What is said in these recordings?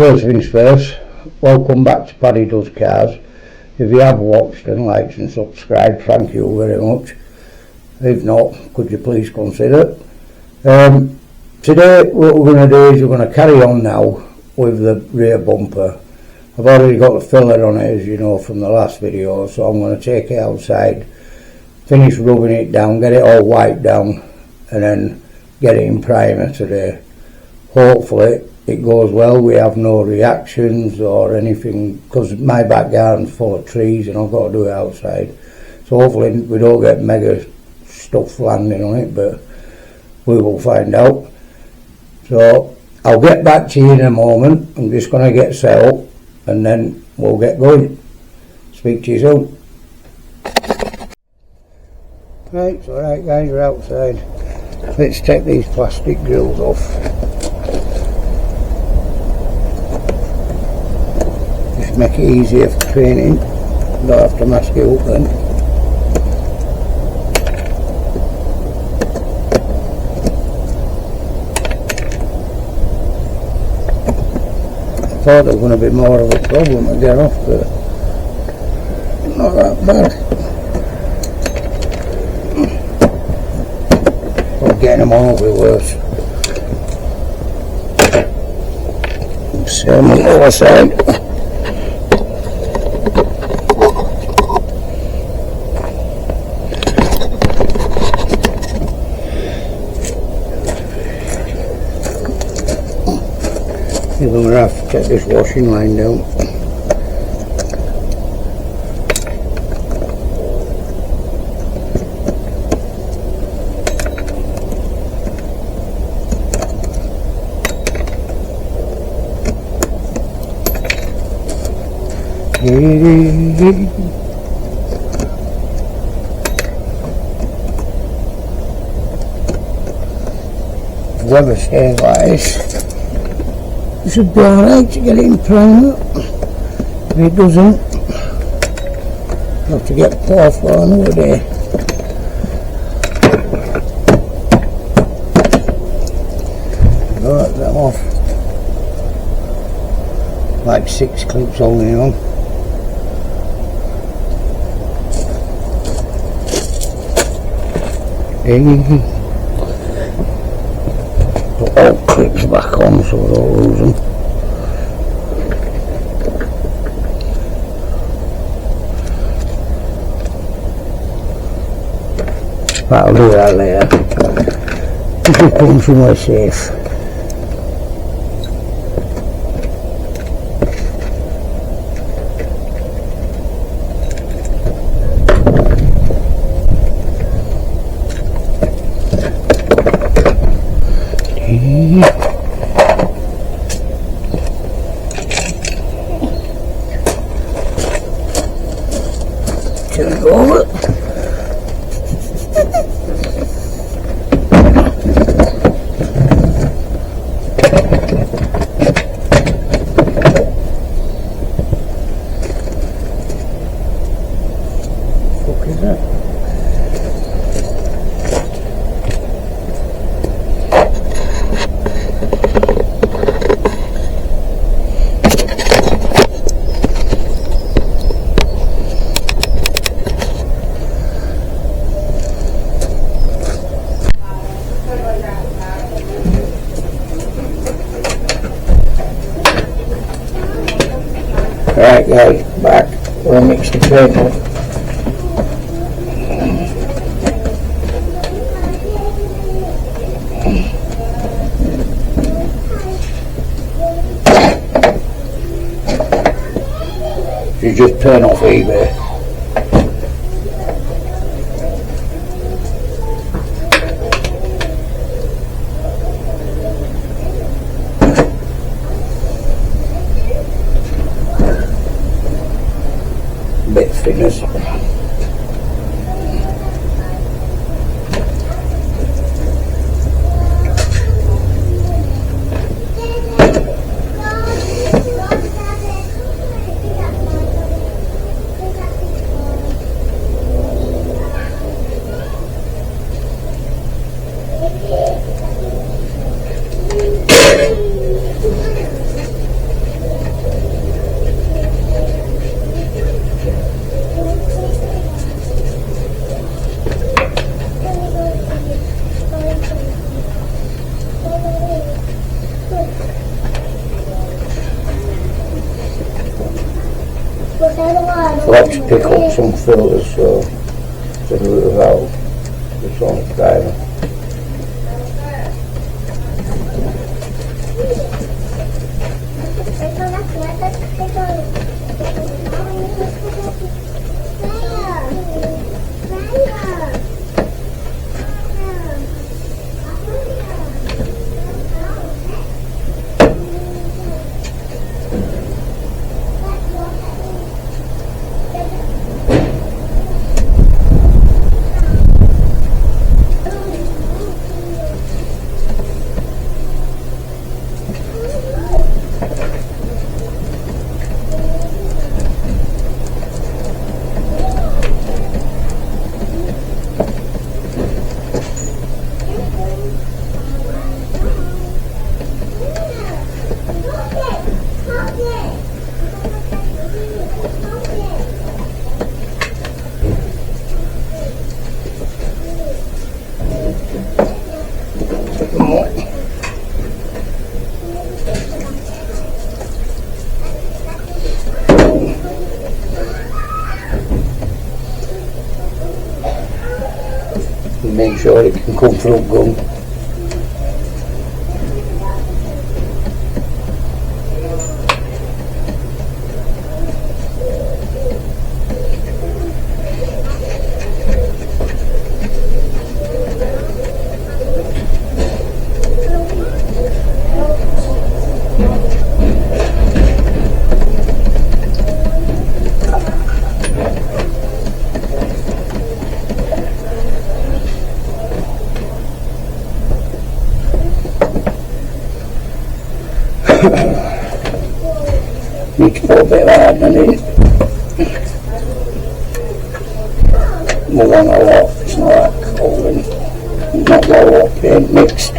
First things first, welcome back to Paddy Does Cars. If you have watched and liked and subscribed, thank you very much. If not, could you please consider. Today what we're going to do is we're going to carry on now with the rear bumper. I've already got the filler on it, as you know from the last video, so I'm going to take it outside, finish rubbing it down, get it all wiped down, and then get it in primer today. Hopefully it goes well, we have no reactions or anything, because my back garden's full of trees and I've got to do it outside. So hopefully we don't get mega stuff landing on it, but we will find out. So I'll get back to you in a moment. I'm just going to get set up and then we'll get going. Speak to you soon. Right, it's alright guys, we're outside. Let's take these plastic grills off. Just make it easier for training. Don't have to mask it up then. I thought it was going to be more of a problem to get off, but not that bad. But getting them on will be worse. Same on the other side. I'm going to have to take this washing line down. The weather stays like this. It should be alright to get it in primer. If it doesn't, you have to get pour for another day. Got them off. Like 6 clips holding on. Put all clips back on so I don't lose them. But I'll do that later. If we come somewhere safe. Turn it over. What the fuck is that? Right guys, back. We'll mix the paint up. You just turn off eBay. Bit of thickness. let's pick up some fillers, so to move out the sonic driver. Make sure it can come through gum. Need to put a bit of hardener in it. More on a lot, it's not that cold and not well up paint mixed.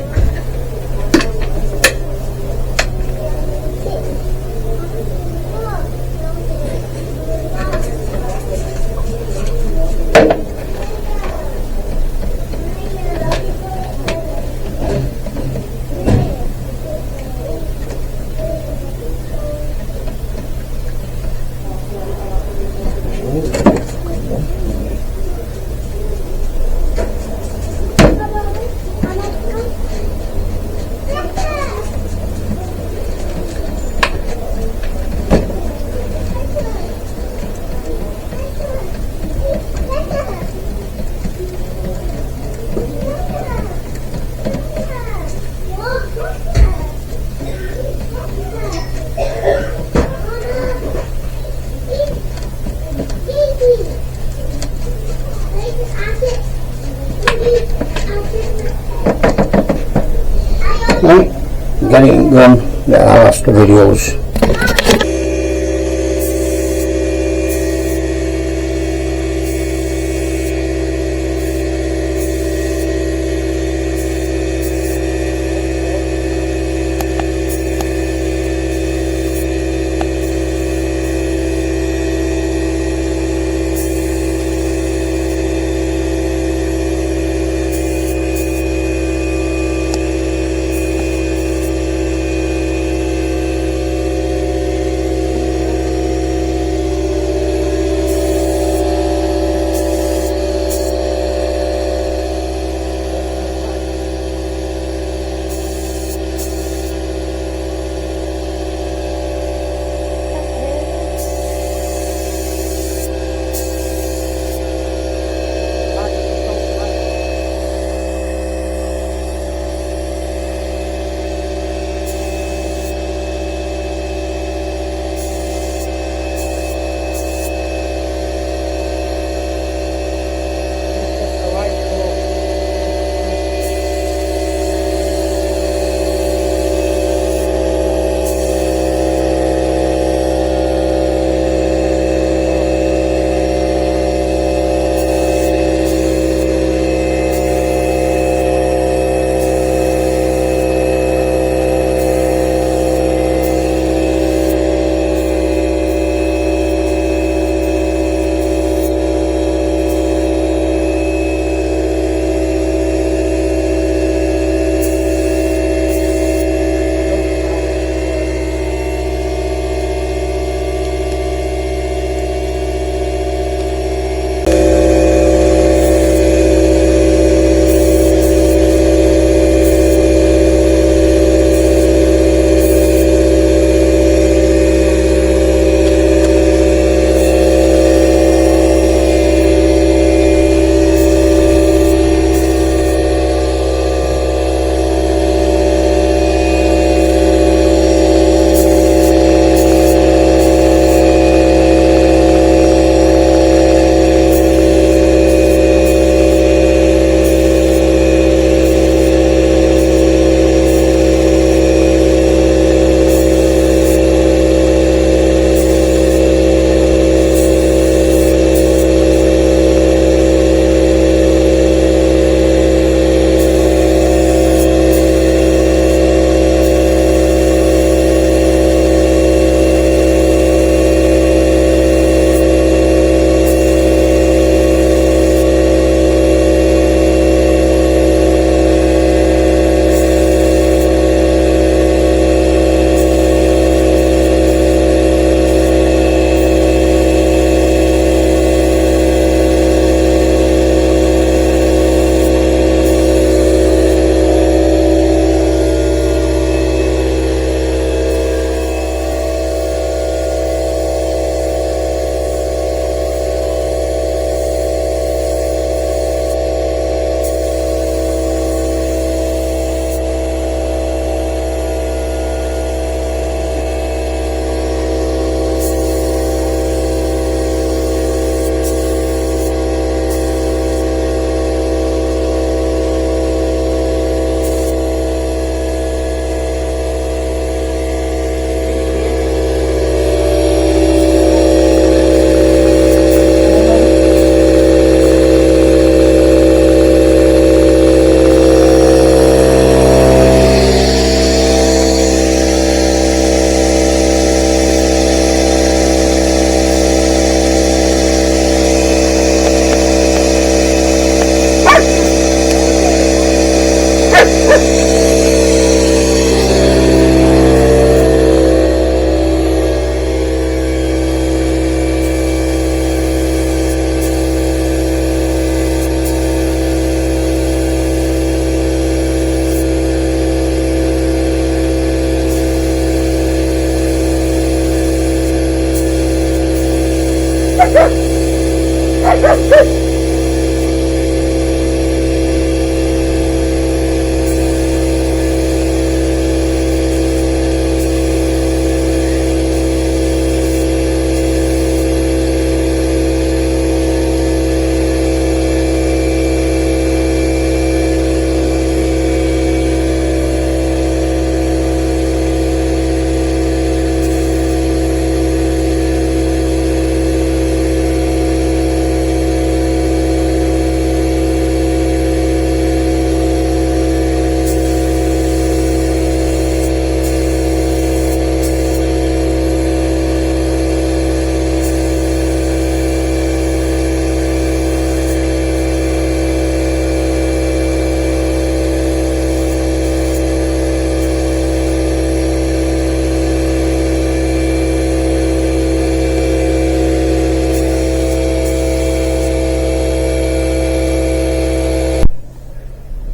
Right, getting it done, yeah, I'll ask the videos.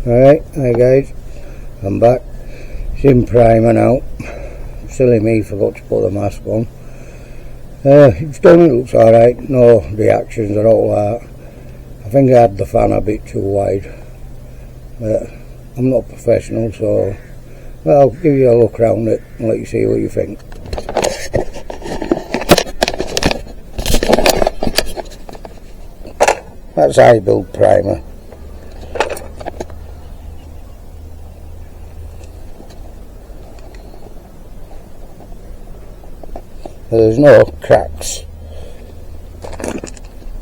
Alright, hi guys, I'm back. It's in primer now. Silly me, forgot to put the mask on. It's done, it looks alright, no reactions at all. I think I had the fan a bit too wide, but I'm not professional, so well, I'll give you a look around it and let you see what you think. That's iBuild primer. There's no cracks.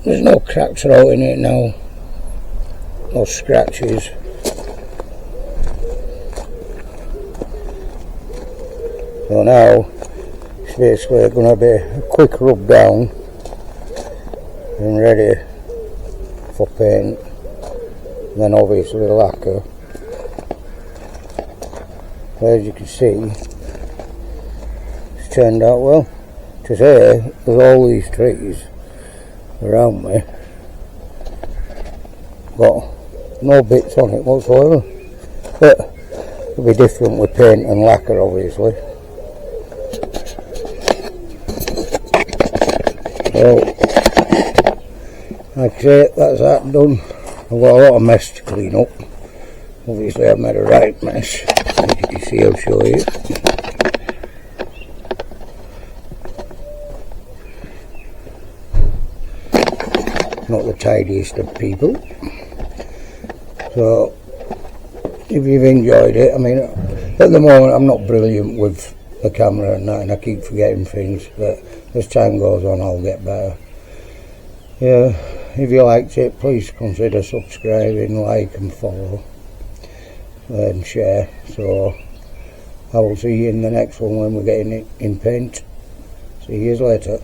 There's no cracks at all in it now. No scratches. So now it's basically going to be a quick rub down and ready for paint. And then obviously the lacquer. As you can see, it's turned out well. Today there's all these trees around me, got no bits on it whatsoever, but it'll be different with paint and lacquer obviously. So like I say, that's that done. I've got a lot of mess to clean up. Obviously I've made a right mess, as you can see. I'll show you. Not the tidiest of people. So if you've enjoyed it, I mean, at the moment I'm not brilliant with the camera and that, and I keep forgetting things, but as time goes on I'll get better. Yeah, if you liked it, please consider subscribing, like and follow and share. So I will see you in the next one when we're getting it in paint. See you later.